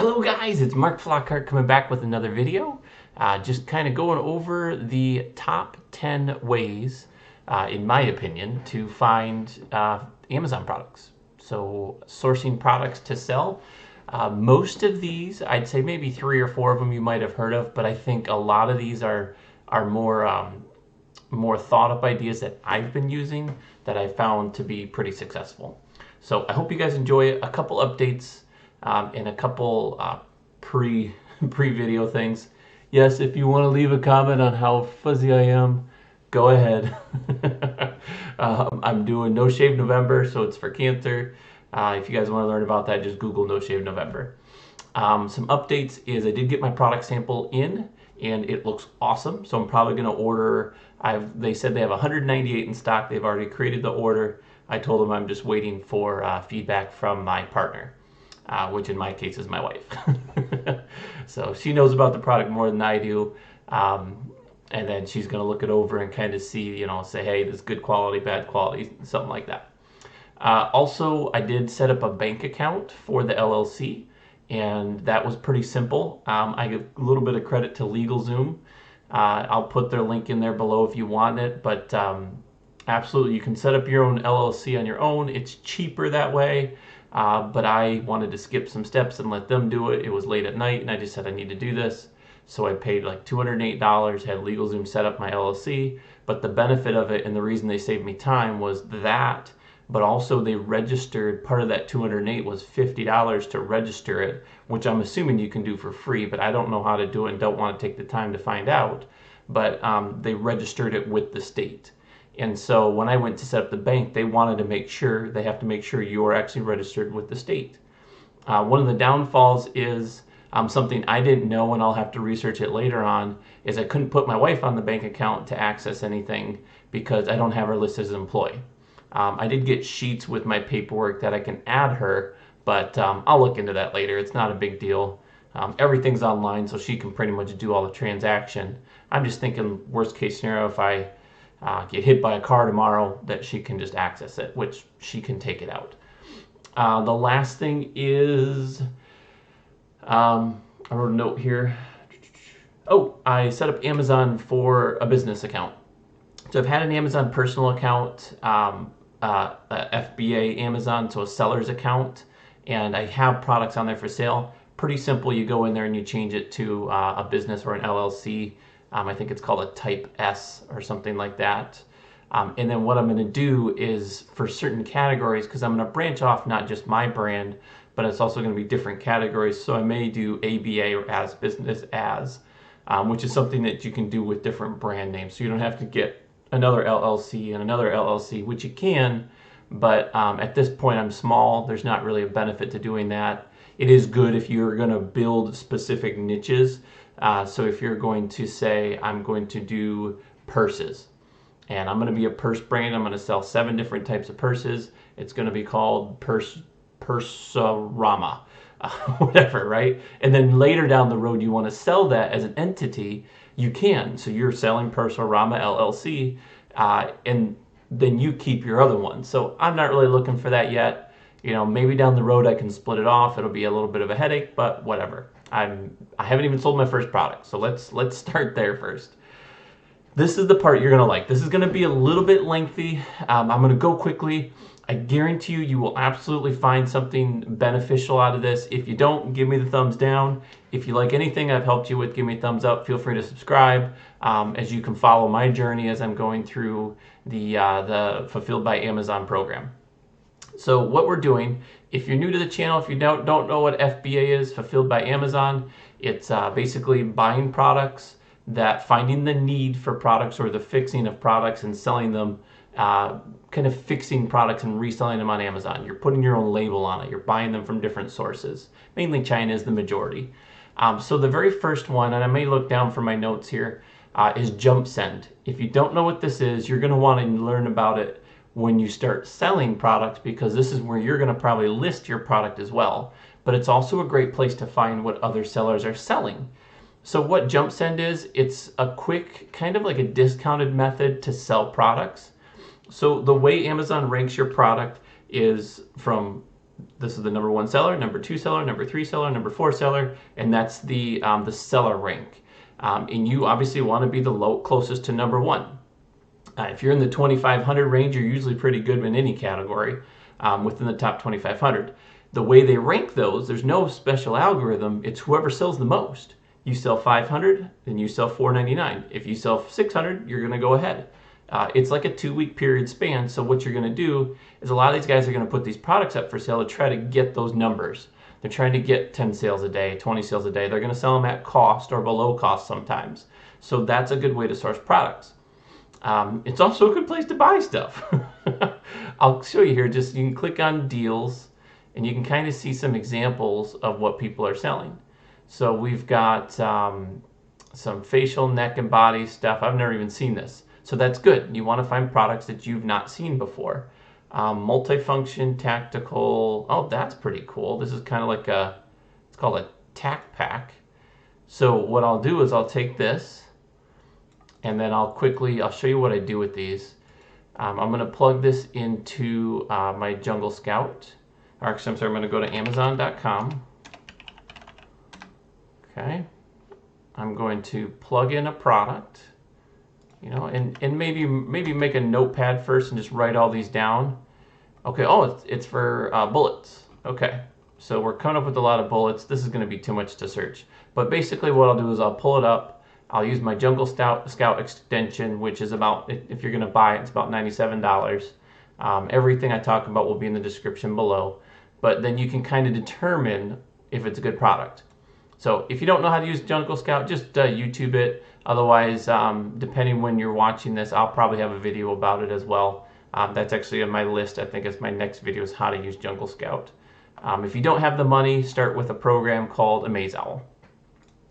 Hello guys, it's Mark Flockhart coming back with another video. Just kind of going over the top 10 ways, in my opinion, to find Amazon products. So sourcing products to sell. Most of these, I'd say maybe 3 or 4 of them you might have heard of, but I think a lot of these are more thought up ideas that I've been using that I found to be pretty successful. So I hope you guys enjoy a couple updates and a couple pre-video things. Yes, if you want to leave a comment on how fuzzy I am, go ahead. I'm doing No Shave November, so it's for cancer. If you guys want to learn about that, just Google No Shave November. Some updates is I did get my product sample in, and it looks awesome. So I'm probably going to order. They said they have 198 in stock. They've already created the order. I told them I'm just waiting for feedback from my partner, which in my case is my wife. So she knows about the product more than I do. And then she's going to look it over and kind of see, say, hey, this is good quality, bad quality, something like that. Also, I did set up a bank account for the LLC, and that was pretty simple. I give a little bit of credit to LegalZoom. I'll put their link in there below if you want it, but absolutely, you can set up your own LLC on your own. It's cheaper that way, but I wanted to skip some steps and let them do it. It was late at night, and I just said I need to do this. So I paid like $208, had LegalZoom set up my LLC, but the benefit of it and the reason they saved me time was that, but also they registered, part of that $208 was $50 to register it, which I'm assuming you can do for free, but I don't know how to do it and don't want to take the time to find out. But they registered it with the state. And so when I went to set up the bank, they wanted to make sure, they have to make sure you're actually registered with the state. One of the downfalls is something I didn't know, and I'll have to research it later on, is I couldn't put my wife on the bank account to access anything because I don't have her listed as an employee. I did get sheets with my paperwork that I can add her, but I'll look into that later. It's not a big deal. Everything's online, so she can pretty much do all the transaction. I'm just thinking worst case scenario, if I get hit by a car tomorrow, that she can just access it, which she can take it out. The last thing is, I wrote a note here. Oh, I set up Amazon for a business account. So I've had an Amazon personal account, FBA Amazon, so a seller's account, and I have products on there for sale. Pretty simple. You go in there and you change it to a business or an LLC. I think it's called a Type S or something like that. And then what I'm going to do is for certain categories, because I'm going to branch off not just my brand, but it's also going to be different categories. So I may do ABA or as business as, which is something that you can do with different brand names. So you don't have to get another LLC and another LLC, which you can. But at this point, I'm small. There's not really a benefit to doing that. It is good if you're going to build specific niches. So if you're going to say, I'm going to do purses, and I'm going to be a purse brand, I'm going to sell 7 different types of purses. It's going to be called Pursorama, whatever, right? And then later down the road, you want to sell that as an entity, you can. So you're selling Pursorama LLC, and then you keep your other one. So I'm not really looking for that yet. Maybe down the road I can split it off. It'll be a little bit of a headache, but whatever. I haven't even sold my first product, so let's start there first. This is the part you're gonna like. This is gonna be a little bit lengthy. I'm gonna go quickly. I guarantee you will absolutely find something beneficial out of this. If you don't, give me the thumbs down. If you like anything I've helped you with, give me a thumbs up. Feel free to subscribe, as you can follow my journey as I'm going through the Fulfilled by Amazon program. So what we're doing, if you're new to the channel, if you don't know what FBA is, Fulfilled by Amazon, it's basically buying products, finding the need for products or the fixing of products and selling them, kind of fixing products and reselling them on Amazon. You're putting your own label on it. You're buying them from different sources. Mainly China is the majority. So the very first one, and I may look down for my notes here, is Jump Send. If you don't know what this is, you're going to want to learn about it when you start selling products, because this is where you're going to probably list your product as well. But it's also a great place to find what other sellers are selling. So what Jump Send is, it's a quick, kind of like a discounted method to sell products. So the way Amazon ranks your product is from this is the number 1 seller, number 2 seller, number 3 seller, number 4 seller, and that's the seller rank. And you obviously want to be the closest to number 1. If you're in the 2,500 range, you're usually pretty good in any category within the top 2,500. The way they rank those, there's no special algorithm. It's whoever sells the most. You sell 500, then you sell 499. If you sell 600, you're going to go ahead. It's like a 2-week period span. So what you're going to do is a lot of these guys are going to put these products up for sale to try to get those numbers. They're trying to get 10 sales a day, 20 sales a day. They're going to sell them at cost or below cost sometimes. So that's a good way to source products. It's also a good place to buy stuff. I'll show you here. Just you can click on deals and you can kind of see some examples of what people are selling. So we've got some facial, neck, and body stuff. I've never even seen this. So that's good. You want to find products that you've not seen before. Multifunction, tactical. Oh, that's pretty cool. This is kind of like it's called a tack pack. So what I'll do is I'll take this and then I'll show you what I do with these. I'm going to plug this into my Jungle Scout. Or actually, I'm sorry, I'm going to go to Amazon.com. Okay. I'm going to plug in a product, and maybe make a notepad first and just write all these down. Okay, oh, it's for bullets. Okay, so we're coming up with a lot of bullets. This is going to be too much to search. But basically what I'll do is I'll pull it up. I'll use my Jungle Scout extension, which is about, if you're going to buy it, it's about $97. Everything I talk about will be in the description below. But then you can kind of determine if it's a good product. So if you don't know how to use Jungle Scout, just YouTube it. Otherwise, depending when you're watching this, I'll probably have a video about it as well. That's actually on my list. I think it's my next video is how to use Jungle Scout. If you don't have the money, start with a program called AmazeOwl. All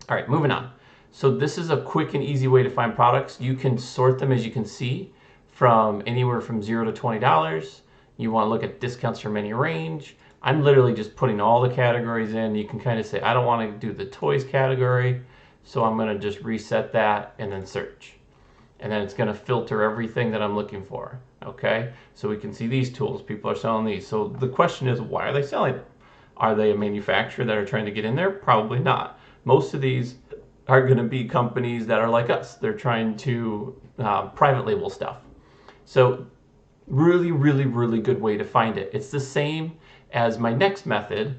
right, moving on. So this is a quick and easy way to find products. You can sort them, as you can see, from anywhere from $0 to $20. You want to look at discounts from any range. I'm literally just putting all the categories in. You can kind of say, I don't want to do the toys category, so I'm going to just reset that and then search. And then it's going to filter everything that I'm looking for. Okay, so we can see these tools. People are selling these. So the question is, why are they selling them? Are they a manufacturer that are trying to get in there? Probably not. Most of these are going to be companies that are like us. They're trying to private label stuff. So really, really, really good way to find it. It's the same as my next method,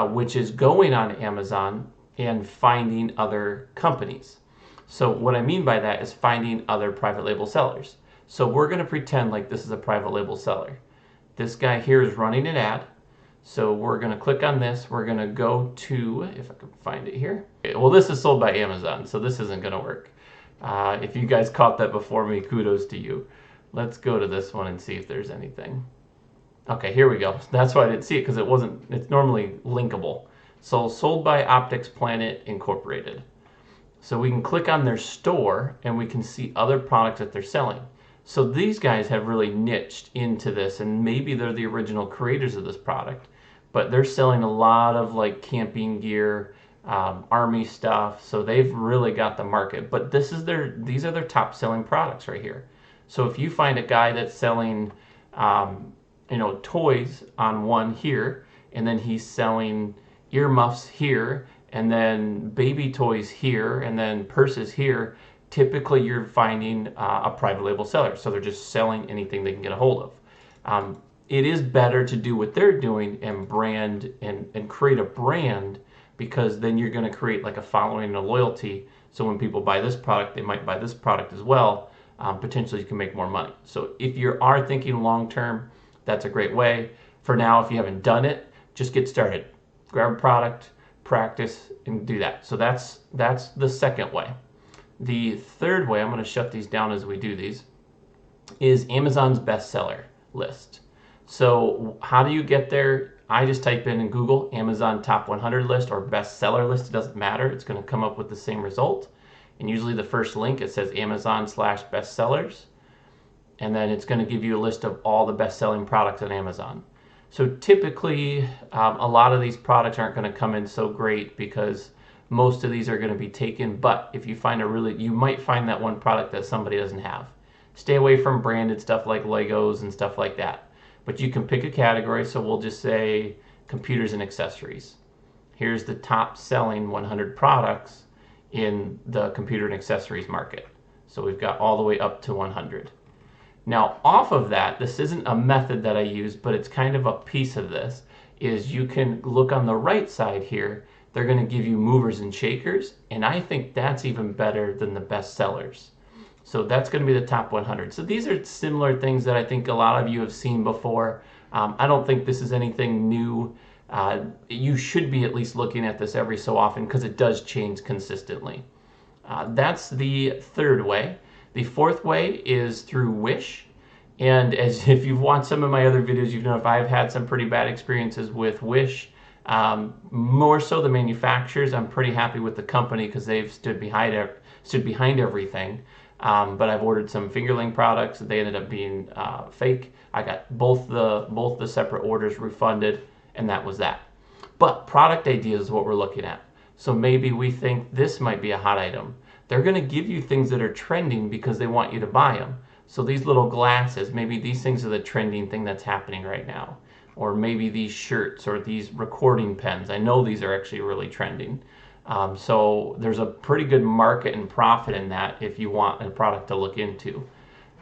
which is going on Amazon and finding other companies. So what I mean by that is finding other private label sellers. So we're going to pretend like this is a private label seller. This guy here is running an ad. So we're going to click on this. We're going to go to, if I can find it here. Well, this is sold by Amazon, so this isn't going to work. If you guys caught that before me, kudos to you. Let's go to this one and see if there's anything. Okay, here we go. That's why I didn't see it, because it's normally linkable. So sold by Optics Planet Incorporated. So we can click on their store and we can see other products that they're selling. So these guys have really niched into this, and maybe they're the original creators of this product, but they're selling a lot of like camping gear, army stuff. So they've really got the market, but these are their top selling products right here. So if you find a guy that's selling, toys on one here, and then he's selling earmuffs here, and then baby toys here, and then purses here, typically you're finding a private label seller. So they're just selling anything they can get a hold of. It is better to do what they're doing and brand and create a brand, because then you're going to create like a following and a loyalty. So when people buy this product, they might buy this product as well. Potentially you can make more money. So if you are thinking long term, that's a great way. For now, if you haven't done it, just get started. Grab a product, practice, and do that. So that's the second way. The third way, I'm going to shut these down as we do these, is Amazon's bestseller list. So how do you get there? I just type in Google Amazon top 100 list or bestseller list. It doesn't matter. It's going to come up with the same result. And usually the first link, it says Amazon/bestsellers. And then it's going to give you a list of all the best-selling products on Amazon. So typically, a lot of these products aren't going to come in so great, because most of these are going to be taken. But if you find you might find that one product that somebody doesn't have. Stay away from branded stuff like Legos and stuff like that. But you can pick a category. So we'll just say computers and accessories. Here's the top selling 100 products in the computer and accessories market. So we've got all the way up to 100. Now off of that, this isn't a method that I use, but it's kind of a piece of this, is you can look on the right side here. They're going to give you movers and shakers, and I think that's even better than the best sellers. So that's going to be the top 100. So these are similar things that I think a lot of you have seen before. I don't think this is anything new. You should be at least looking at this every so often because it does change consistently. That's the third way. The fourth way is through Wish. And as if you've watched some of my other videos, you've known if I've had some pretty bad experiences with Wish. More so the manufacturers. I'm pretty happy with the company because they've stood behind everything. But I've ordered some fingerling products. They ended up being fake. I got both the separate orders refunded, and that was that. But product ideas is what we're looking at. So maybe we think this might be a hot item. They're going to give you things that are trending because they want you to buy them. So these little glasses, maybe these things are the trending thing that's happening right now. Or maybe these shirts or these recording pens. I know these are actually really trending. So there's a pretty good market and profit in that if you want a product to look into.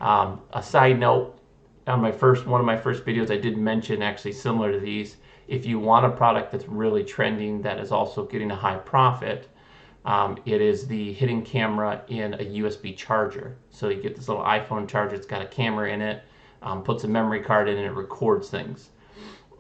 A side note, on one of my first videos, I did mention actually similar to these. If you want a product that's really trending that is also getting a high profit, it is the hidden camera in a USB charger. So you get this little iPhone charger, it's got a camera in it, puts a memory card in, and it records things.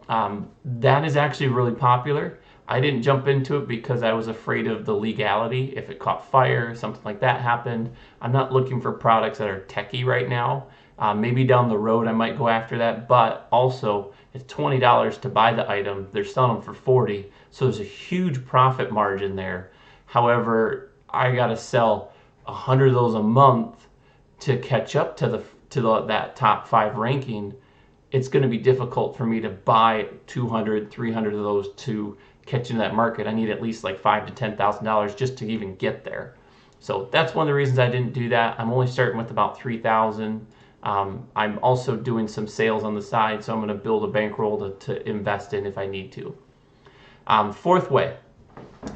That is actually really popular. I didn't jump into it because I was afraid of the legality. If it caught fire, something like that happened. I'm not looking for products that are techie right now. Maybe down the road I might go after that, but also it's $20 to buy the item. They're selling them for $40, so there's a huge profit margin there. However, I got to sell 100 of those a month to catch up to that top 5 ranking. It's going to be difficult for me to buy 200, 300 of those to catch into that market. I need at least like $5,000 to $10,000 just to even get there. So that's one of the reasons I didn't do that. I'm only starting with about 3,000. I'm also doing some sales on the side, so I'm going to build a bankroll to invest in if I need to. Fourth way,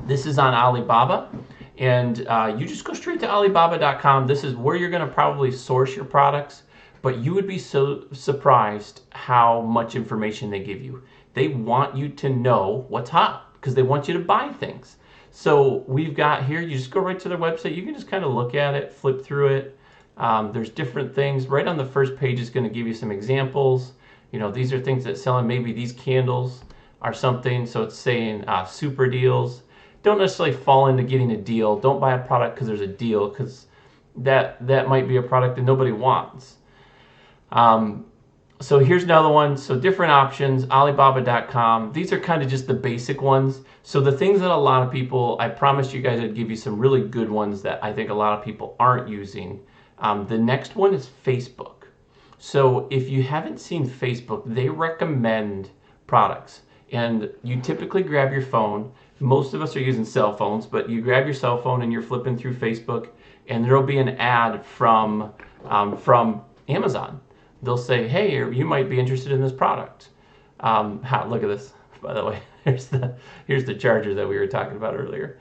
this is on Alibaba, and you just go straight to Alibaba.com. This is where you're going to probably source your products, but you would be so surprised how much information they give you. They want you to know what's hot because they want you to buy things. So we've got here, you just go right to their website. You can just kind of look at it, flip through it. There's different things. Right on the first page is going to give you some examples. You know, these are things that sell, and maybe these candles are something. So it's saying super deals. Don't necessarily fall into getting a deal. Don't buy a product because there's a deal, because that might be a product that nobody wants. So here's another one. So different options, Alibaba.com. These are kind of just the basic ones. So the things that a lot of people, I promised you guys I'd give you some really good ones that I think a lot of people aren't using. The next one is Facebook. So if you haven't seen Facebook, they recommend products. And you typically grab your phone. Most of us are using cell phones, but you grab your cell phone and you're flipping through Facebook, and there'll be an ad from Amazon. They'll say, hey, you might be interested in this product. Look at this, by the way. Here's the charger that we were talking about earlier.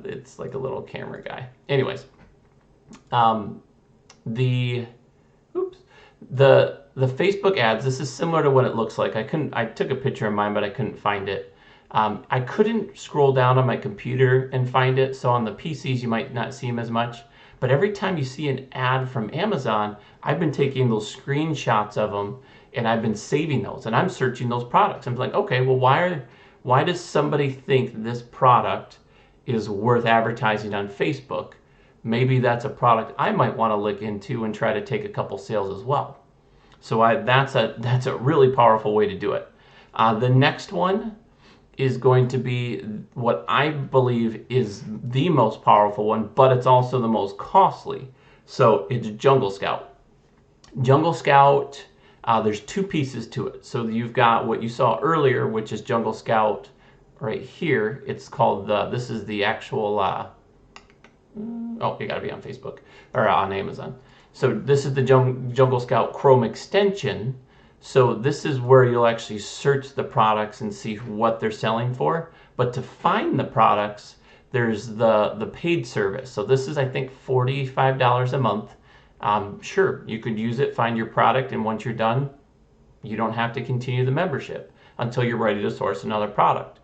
It's like a little camera guy. Anyways, the Facebook ads, this is similar to what it looks like. I took a picture of mine, but I couldn't find it. I couldn't scroll down on my computer and find it, so on the PCs you might not see them as much. But every time you see an ad from Amazon, I've been taking those screenshots of them, and I've been saving those, and I'm searching those products. I'm like, okay, well, why does somebody think this product is worth advertising on Facebook? Maybe that's a product I might want to look into and try to take a couple sales as well. So that's a really powerful way to do it. The next one is going to be what I believe is the most powerful one, but it's also the most costly. So it's Jungle Scout. Jungle Scout, there's two pieces to it. So you've got what you saw earlier, which is Jungle Scout right here. It's called this is the actual, oh, you gotta be on Facebook or on Amazon. So this is the Jungle Scout Chrome extension. So this is where you'll actually search the products and see what they're selling for. But to find the products, there's the paid service. So this is, I think, $45 a month. Sure, you could use it, find your product, and once you're done, you don't have to continue the membership until you're ready to source another product.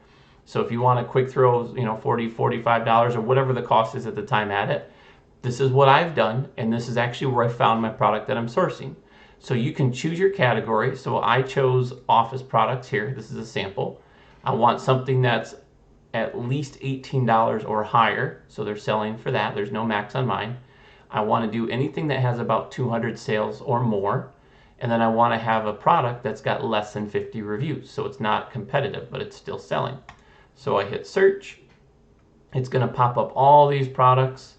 So if you want a quick throw, $40, $45 or whatever the cost is at the time at it, this is what I've done, and this is actually where I found my product that I'm sourcing. So you can choose your category. So I chose office products here. This is a sample. I want something that's at least $18 or higher. So they're selling for that. There's no max on mine. I want to do anything that has about 200 sales or more. And then I want to have a product that's got less than 50 reviews. So it's not competitive, but it's still selling. So I hit search. It's going to pop up all these products.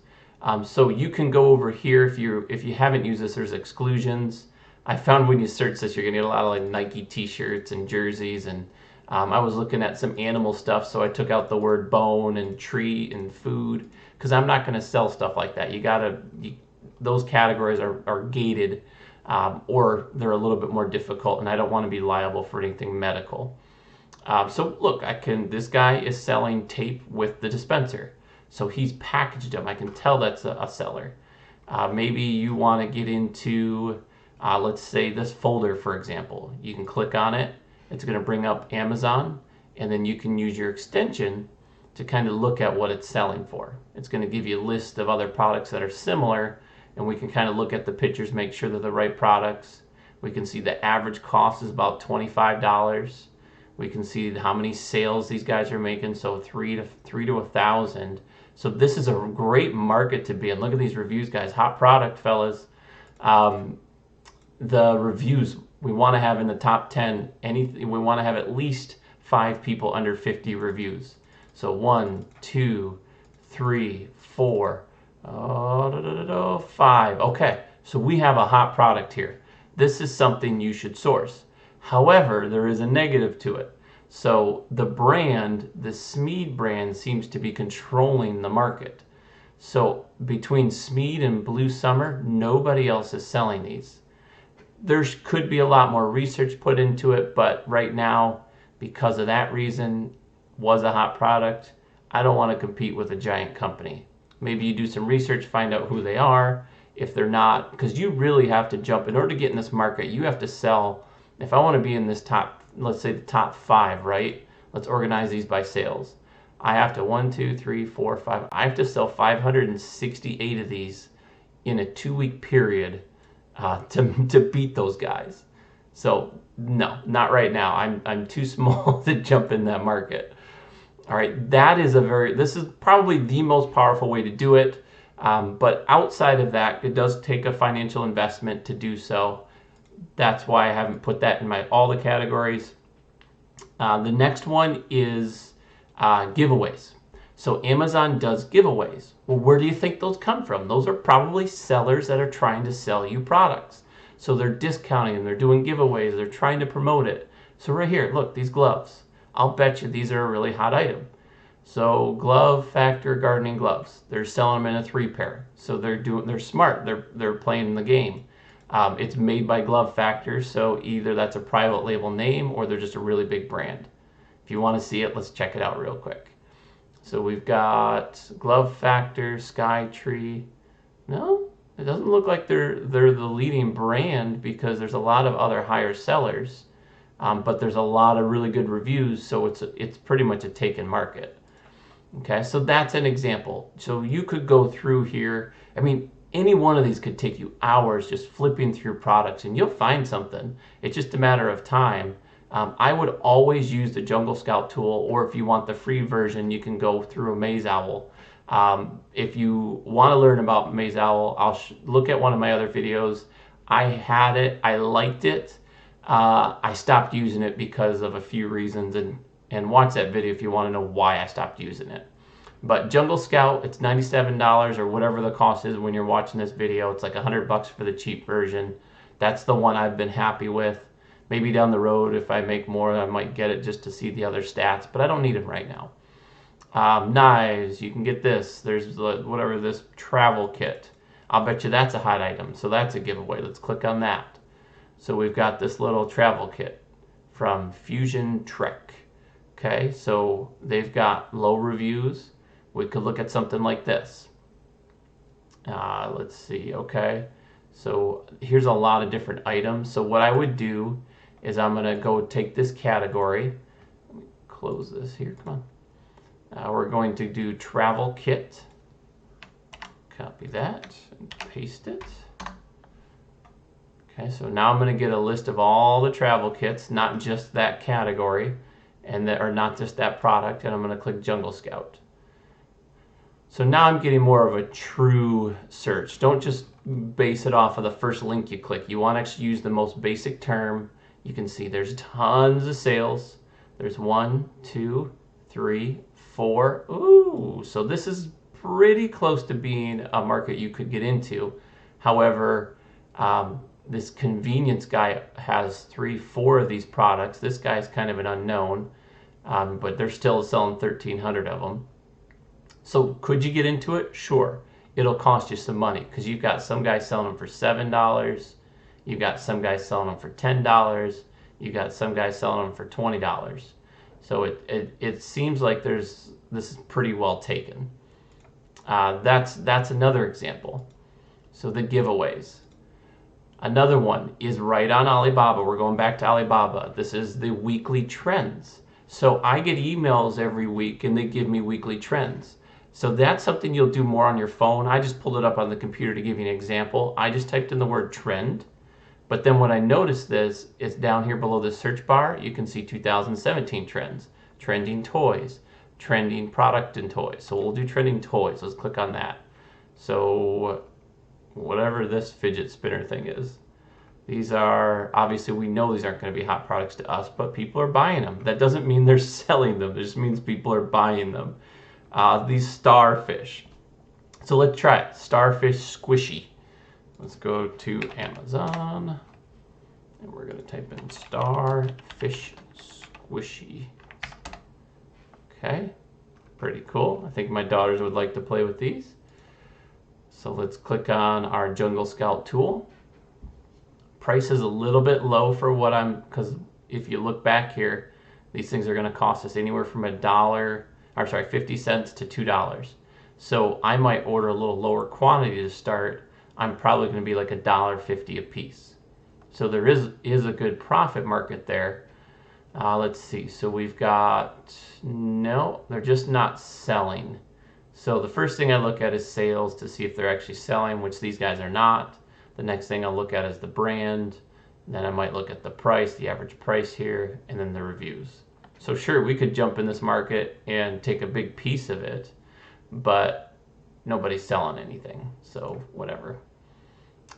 So you can go over here if you haven't used this. There's exclusions. I found when you search this, you're gonna get a lot of like Nike T-shirts and jerseys, and I was looking at some animal stuff, so I took out the word bone and tree and food because I'm not gonna sell stuff like that. Those categories are gated, or they're a little bit more difficult, and I don't want to be liable for anything medical. So look, this guy is selling tape with the dispenser. So he's packaged them. I can tell that's a seller. Maybe you want to get into, let's say this folder, for example. You can click on it. It's going to bring up Amazon, and then you can use your extension to kind of look at what it's selling for. It's going to give you a list of other products that are similar, and we can kind of look at the pictures, make sure they're the right products. We can see the average cost is about $25. We can see how many sales these guys are making, so 3 to 1,000. So this is a great market to be in. Look at these reviews, guys. Hot product, fellas. The reviews we want to have in the top 10. We want to have at least 5 people under 50 reviews. So 1, 2, 3, 4, 5. Okay, so we have a hot product here. This is something you should source. However, there is a negative to it. So the brand, the Smeed brand, seems to be controlling the market. So between Smeed and Blue Summer, nobody else is selling these. There could be a lot more research put into it, but right now, because of that reason, was a hot product. I don't want to compete with a giant company. Maybe you do some research, find out who they are. If they're not, because you really have to jump. In order to get in this market, you have to sell. If I want to be in this top, let's say the top 5, right? Let's organize these by sales. I have to 1, 2, 3, 4, 5. I have to sell 568 of these in a 2-week period to beat those guys. So no, not right now. I'm too small to jump in that market. All right, this is probably the most powerful way to do it. But outside of that, it does take a financial investment to do so. That's why I haven't put that in all the categories. The next one is giveaways. So Amazon does giveaways. Well, where do you think those come from? Those are probably sellers that are trying to sell you products. So they're discounting them, they're doing giveaways, they're trying to promote it. So right here, look, these gloves. I'll bet you these are a really hot item. So Glove Factor gardening gloves. They're selling them in a 3-pair. So they're smart. They're playing the game. It's made by Glove Factor, so either that's a private label name or they're just a really big brand. If you want to see it, let's check it out real quick. So we've got Glove Factor, Sky Tree. No, it doesn't look like they're the leading brand because there's a lot of other higher sellers, but there's a lot of really good reviews, so it's pretty much a taken market. Okay, so that's an example. So you could go through here. I mean, any one of these could take you hours just flipping through products, and you'll find something. It's just a matter of time. I would always use the Jungle Scout tool, or if you want the free version, you can go through a Maze Owl. If you want to learn about Maze Owl, I'll look at one of my other videos. I had it, I liked it. I stopped using it because of a few reasons, and watch that video if you want to know why I stopped using it. But Jungle Scout, it's $97 or whatever the cost is when you're watching this video. It's like $100 for the cheap version. That's the one I've been happy with. Maybe down the road, if I make more, I might get it just to see the other stats, but I don't need them right now. Knives, you can get this. There's this travel kit. I'll bet you that's a hot item, so that's a giveaway. Let's click on that. So we've got this little travel kit from Fusion Trek. Okay, so they've got low reviews. We could look at something like this. Let's see, okay. So here's a lot of different items. So what I would do is I'm gonna go take this category. Let me close this here, come on. We're going to do travel kit. Copy that and paste it. Okay, so now I'm going to get a list of all the travel kits, not just that category, and that, or not just that product, and I'm going to click Jungle Scout. So now I'm getting more of a true search. Don't just base it off of the first link you click. You want to actually use the most basic term. You can see there's tons of sales. There's 1, 2, 3, 4. Ooh, so this is pretty close to being a market you could get into. However, this convenience guy has 3, 4 of these products. This guy's kind of an unknown, but they're still selling 1,300 of them. So could you get into it? Sure. It'll cost you some money because you've got some guys selling them for $7. You've got some guys selling them for $10. You've got some guys selling them for $20. So it seems like this is pretty well taken. That's another example. So the giveaways. Another one is right on Alibaba. We're going back to Alibaba. This is the weekly trends. So I get emails every week and they give me weekly trends. So that's something you'll do more on your phone. I just pulled it up on the computer to give you an example. I just typed in the word trend. But then when I noticed this, it's down here below the search bar. You can see 2017 trends, trending toys, trending product and toys. So we'll do trending toys. Let's click on that. So whatever this fidget spinner thing is. These are, obviously we know these aren't going to be hot products to us, but people are buying them. That doesn't mean they're selling them. It just means people are buying them. These starfish. So let's try it. Starfish squishy. Let's go to Amazon. And we're going to type in starfish squishy. Okay. Pretty cool. I think my daughters would like to play with these. So let's click on our Jungle Scout tool. Price is a little bit low for what because if you look back here, these things are going to cost us anywhere from $50 to $2. So I might order a little lower quantity to start. I'm probably going to be like $1.50 a piece. So there is a good profit market there. Let's see. So we've got, no, they're just not selling. So the first thing I look at is sales to see if they're actually selling, which these guys are not. The next thing I'll look at is the brand. Then I might look at the price, the average price here, and then the reviews. So sure, we could jump in this market and take a big piece of it, but nobody's selling anything, so whatever.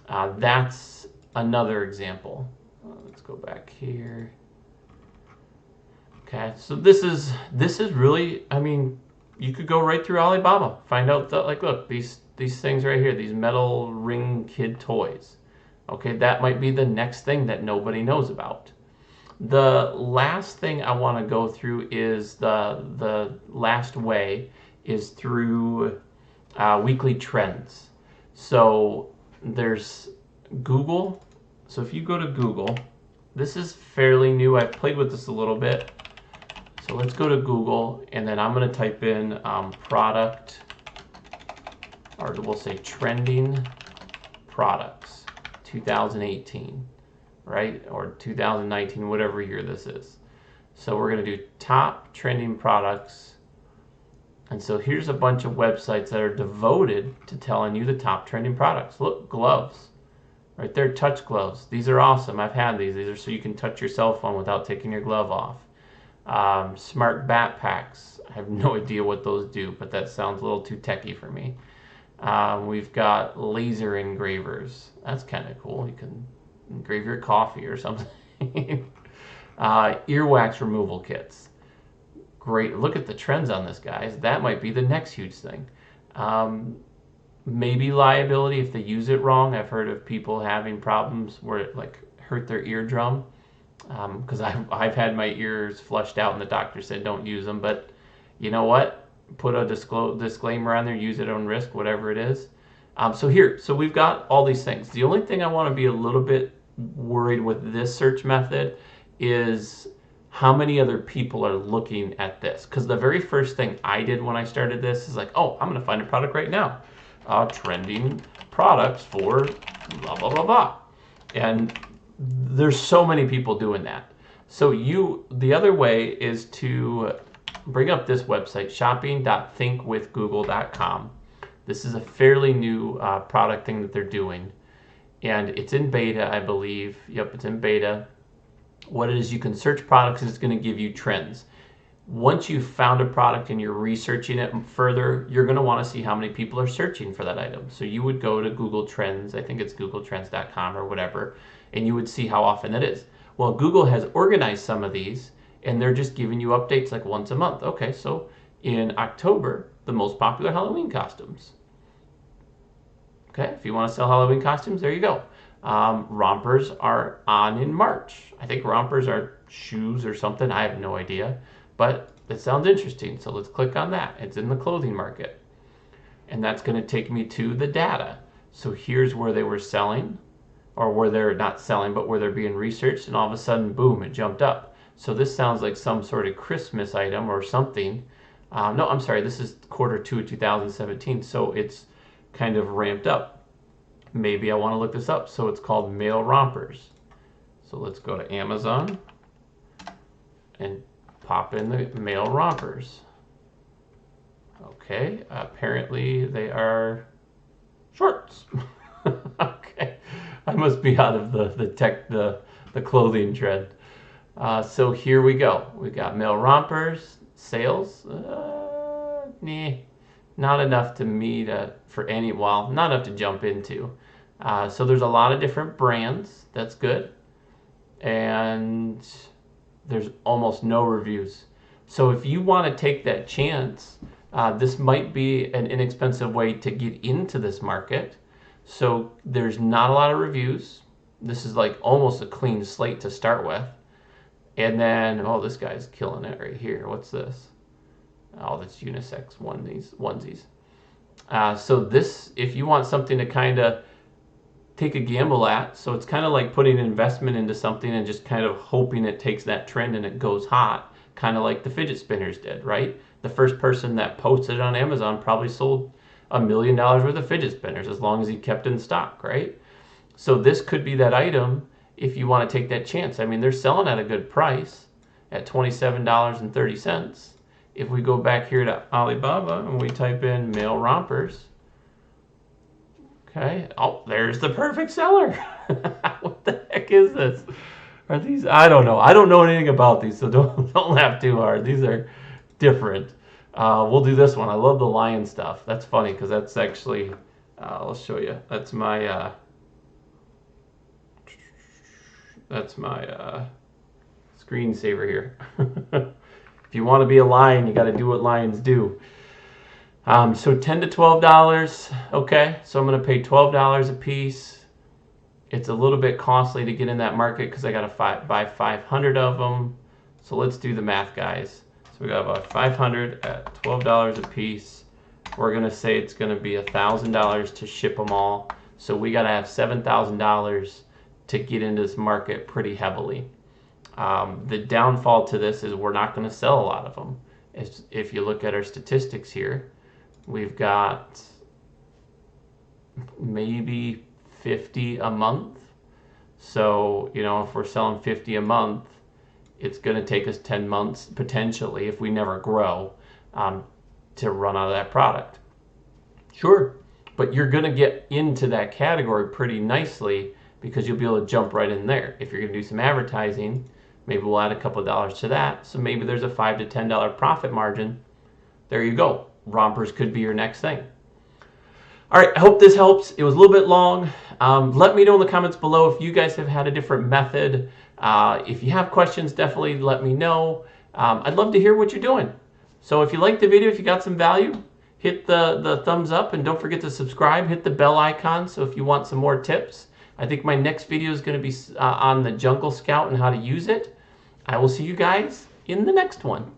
That's another example. Let's go back here. Okay, so this is really, I mean, you could go right through Alibaba, find out that, like, look, these things right here, these metal ring kid toys. Okay, that might be the next thing that nobody knows about. The last thing I want to go through is the last way is through weekly trends. So there's Google. So if you go to Google, this is fairly new. I've played with this a little bit. So let's go to Google, and then I'm going to type in product, or we'll say trending products 2018, right? Or 2019, whatever year this is. So we're going to do top trending products. And so here's a bunch of websites that are devoted to telling you the top trending products. Look, gloves. Right there, touch gloves. These are awesome. I've had these. These are so you can touch your cell phone without taking your glove off. Smart backpacks. I have no idea what those do, but that sounds a little too techy for me. We've got laser engravers. That's kind of cool. You can engrave your coffee or something. Earwax removal kits. Great. Look at the trends on this, guys. That might be the next huge thing. Maybe liability if they use it wrong. I've heard of people having problems where it like hurt their eardrum. Because I've had my ears flushed out and the doctor said don't use them. But you know what? Put a disclaimer on there. Use it on risk, whatever it is. So we've got all these things. The only thing I want to be a little bit worried with this search method is how many other people are looking at this. Because the very first thing I did when I started this is like, oh, I'm going to find a product right now. Trending products for blah, blah, blah, blah. And there's so many people doing that. So the other way is to bring up this website, shopping.thinkwithgoogle.com. This is a fairly new product thing that they're doing. And it's in beta, I believe. Yep, it's in beta. What it is, you can search products and it's going to give you trends. Once you've found a product and you're researching it further, you're going to want to see how many people are searching for that item. So you would go to Google Trends, I think it's googletrends.com or whatever, and you would see how often that is. Well, Google has organized some of these, and they're just giving you updates like once a month. Okay, so in October, the most popular Halloween costumes. Okay, if you want to sell Halloween costumes, there you go. Rompers are on in March. I think rompers are shoes or something. I have no idea. But it sounds interesting, so let's click on that. It's in the clothing market. And that's going to take me to the data. So here's where they were selling, or where they're not selling, but where they're being researched, and all of a sudden, boom, it jumped up. So this sounds like some sort of Christmas item or something. No, I'm sorry, this is Q2 of 2017, so it's kind of ramped up. Maybe I want to look this up. So it's called male rompers. So let's go to Amazon and pop in the male rompers. Okay, apparently they are shorts. Okay, I must be out of the clothing trend. So here we go. We got male rompers sales. Not enough to me not enough to jump into. So there's a lot of different brands. That's good. And there's almost no reviews. So if you want to take that chance, this might be an inexpensive way to get into this market. So there's not a lot of reviews. This is like almost a clean slate to start with. And then, oh, this guy's killing it right here. What's this? Oh, that's unisex onesies. So this, if you want something to kind of take a gamble at, so it's kind of like putting an investment into something and just kind of hoping it takes that trend and it goes hot, kind of like the fidget spinners did, right? The first person that posted it on Amazon probably sold $1 million worth of fidget spinners as long as he kept in stock, right? So this could be that item if you want to take that chance. I mean, they're selling at a good price at $27.30. If we go back here to Alibaba and we type in male rompers, okay, oh, there's the perfect seller. What the heck is this? Are these? I don't know. I don't know anything about these, so don't laugh too hard. These are different. We'll do this one. I love the lion stuff. That's funny because that's actually, I'll show you. That's my screensaver here. If you want to be a lion, you got to do what lions do. So $10 to $12. Okay, so I'm going to pay $12 a piece. It's a little bit costly to get in that market because I got to buy 500 of them. So let's do the math, guys. So we got about 500 at $12 a piece. We're going to say it's going to be $1,000 to ship them all. So we got to have $7,000 to get into this market pretty heavily. The downfall to this is we're not going to sell a lot of them. If you look at our statistics here, we've got maybe 50 a month. So, if we're selling 50 a month, it's going to take us 10 months, potentially, if we never grow, to run out of that product. Sure, but you're going to get into that category pretty nicely because you'll be able to jump right in there. If you're going to do some advertising, maybe we'll add a couple of dollars to that. So maybe there's a $5 to $10 profit margin. There you go. Rompers could be your next thing. All right, I hope this helps. It was a little bit long. Let me know in the comments below if you guys have had a different method. If you have questions, definitely let me know. I'd love to hear what you're doing. So if you liked the video, if you got some value, hit the thumbs up and don't forget to subscribe. Hit the bell icon so if you want some more tips. I think my next video is going to be on the Jungle Scout and how to use it. I will see you guys in the next one.